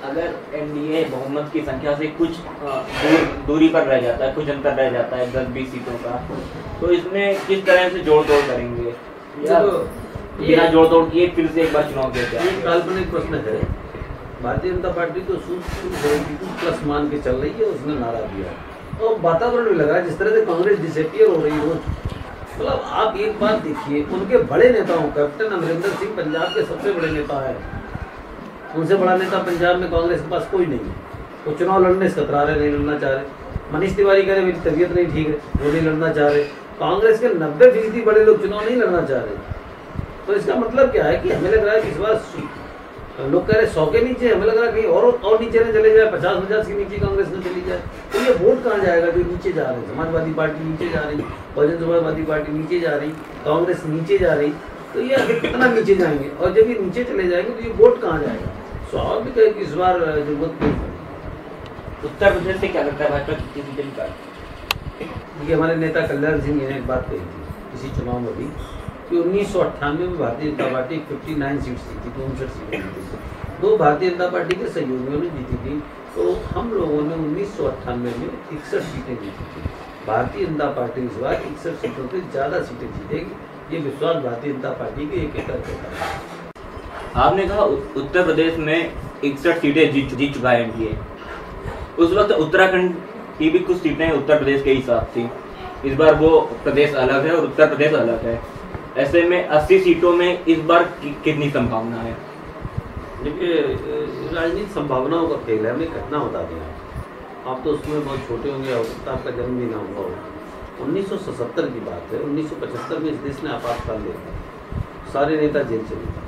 अगर एनडीए बहुमत की संख्या से कुछ दूरी पर रह जाता है, कुछ अंतर रह जाता है 10-20 सीटों का, तो इसमें किस तरह से जोड़ तोड़ करेंगे या बिना जोड़ तोड़ किए फिर से एक बार चुनाव किया जाए? ये काल्पनिक प्रश्न है। भारतीय जनता पार्टी तो प्लस मान के चल रही है, उसने नारा दिया और वातावरण भी लगा जिस तरह से कांग्रेस डिसअपियर हो रही हो। मतलब आप एक बात देखिए, उनके बड़े नेताओं, कैप्टन अमरिंदर सिंह पंजाब के सबसे बड़े नेता है, उनसे बड़ा नेता पंजाब में कांग्रेस के पास कोई नहीं है। वो चुनाव लड़ने से कतरा रहे, नहीं लड़ना चाह रहे। मनीष तिवारी कह रहे मेरी तबीयत नहीं ठीक है, वो नहीं लड़ना चाह रहे। कांग्रेस के 90% बड़े लोग चुनाव नहीं लड़ना चाह रहे। तो इसका मतलब क्या है कि हमें लग रहा है कि इस बार लोग कह रहे 100 के नीचे, हमें लग रहा है कहीं और नीचे न चले जाए, 50-50 के नीचे कांग्रेस न चली जाए। तो ये वोट कहाँ जाएगा जो नीचे जा रहे हैं? समाजवादी पार्टी नीचे जा रही, बहुजन समाजवादी पार्टी नीचे जा रही, कांग्रेस नीचे जा रही। तो ये आगे कितना नीचे जाएंगे? और जब ये नीचे चले जाएंगे तो ये वोट कहाँ जाएगा? स्वाभाविक है कि इस बार जरूरत नहीं पड़ी। उत्तर प्रदेश से क्या लगता है भाजपा कितनी सीटें निकाल? देखिए हमारे नेता कल्याण सिंह ने एक बात कही थी इसी चुनाव में भी कि 1998 में भारतीय जनता पार्टी 59 सीट जीती, 59 सीटें जीती थी। 2 भारतीय जनता पार्टी के सहयोगियों ने जीती थी। तो हम लोगों ने 1998 में 61 सीटें जीती थी। भारतीय जनता पार्टी इस बार 61 सीटों से ज़्यादा सीटें जीतेगी, ये विश्वास भारतीय जनता पार्टी के एक एकड़ करता है। आपने कहा उत्तर प्रदेश में 61 सीटें जीत चुका है एनडीए। उस वक्त उत्तराखंड की भी कुछ सीटें उत्तर प्रदेश के हिसाब थी। इस बार वो प्रदेश अलग है और उत्तर प्रदेश अलग है। ऐसे में 80 सीटों में इस बार कितनी संभावना है? देखिए राजनीतिक संभावनाओं का खेल है। हमने घटना बता दिया, आप तो उसमें बहुत छोटे होंगे, हो सकता आपका जन्म भी ना हुआ हो। 1977 की बात है। 1975 में इस देश ने आपातकाल देखा, सारे नेता जेल चले गए।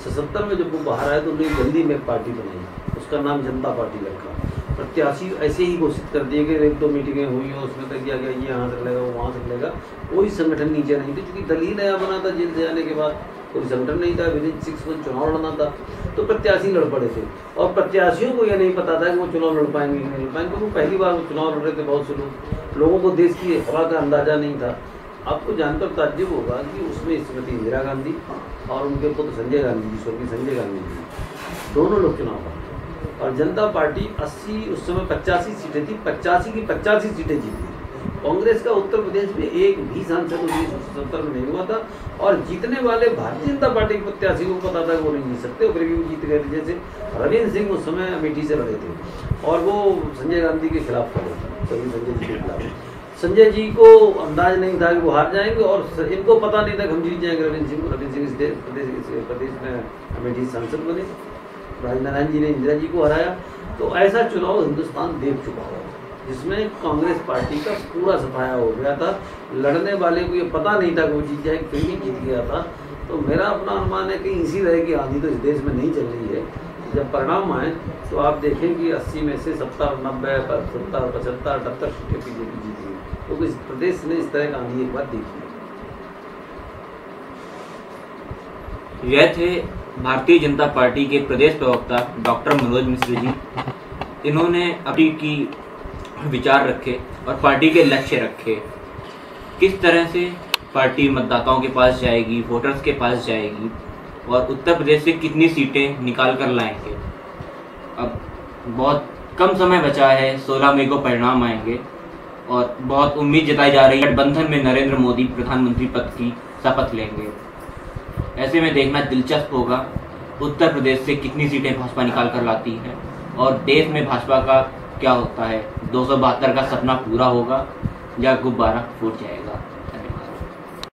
77 में जब वो बाहर आए तो उन्होंने जल्दी में एक पार्टी बनाई, उसका नाम जनता पार्टी रखा। प्रत्याशी ऐसे ही घोषित कर दिए कि 1-2 मीटिंगें हुई हो, उसमें तक किया गया ये यहाँ से लेगा वो वहाँ से लेगा। कोई संगठन नीचे नहीं थी क्योंकि दल ही नया बना था जेल से आने के बाद, कोई संगठन नहीं था। विदिन 6 मंथ चुनाव लड़ना था तो प्रत्याशी लड़ पड़े थे और प्रत्याशियों को यह नहीं पता था कि वो चुनाव लड़ पाएंगे नहीं लड़ पाएंगे, क्योंकि पहली बार वो चुनाव लड़ रहे थे। बहुत से लोगों को देश की हवा का अंदाजा नहीं था। आपको जानकर ताज्जुब होगा कि उसमें श्रीमती इंदिरा गांधी और उनके पुत्र संजय गांधी जी, स्वर्गीय संजय गांधी जी, दोनों लोग चुनाव लड़े और जनता पार्टी 80 उस समय 85 सीटें थी, 85 की 85 सीटें जीती। कांग्रेस का उत्तर प्रदेश में एक भी सांसद 1970 में नहीं हुआ था और जीतने वाले भारतीय जनता पार्टी के प्रत्याशी को पता था कि वो नहीं जीत सकते, फिर भी वो जीत गए थे। जैसे रविंद्र सिंह उस समय अमेठी से लड़े थे और वो संजय गांधी के खिलाफ खड़े थे, संजय जी के खिलाफ। संजय जी को अंदाज नहीं था कि वो हार जाएंगे और इनको पता नहीं था कि हम जीत जाएंगे। रविंद्र सिंह इस प्रदेश में अमेठी सांसद बने, राजनारायण जी ने इंदिरा जी को हराया। तो ऐसा चुनाव हिंदुस्तान देख चुका है जिसमें कांग्रेस पार्टी का पूरा सफाया हो गया था। लड़ने वाले को ये पता नहीं था कि वो जीत जाए, फिर भी जीत गया था। तो मेरा अपना अनुमान है कि इसी तरह की आंधी तो इस देश में नहीं चल रही है। जब परिणाम आए तो आप देखें कि 80 में से 70, 90, 70, 75, 78 सीटें बीजेपी जीती है। तो इस प्रदेश ने इस तरह का आंधी एक बार देखी है। यह थे भारतीय जनता पार्टी के प्रदेश प्रवक्ता डॉक्टर मनोज मिश्र जी। इन्होंने अपनी की विचार रखे और पार्टी के लक्ष्य रखे, किस तरह से पार्टी मतदाताओं के पास जाएगी, वोटर्स के पास जाएगी और उत्तर प्रदेश से कितनी सीटें निकाल कर लाएंगे। अब बहुत कम समय बचा है, 16 मई को परिणाम आएंगे और बहुत उम्मीद जताई जा रही है गठबंधन में नरेंद्र मोदी प्रधानमंत्री पद की शपथ लेंगे। ऐसे में देखना दिलचस्प होगा उत्तर प्रदेश से कितनी सीटें भाजपा निकाल कर लाती है और देश में भाजपा का क्या होता है, 272 का सपना पूरा होगा या गुब्बारा फूट जाएगा।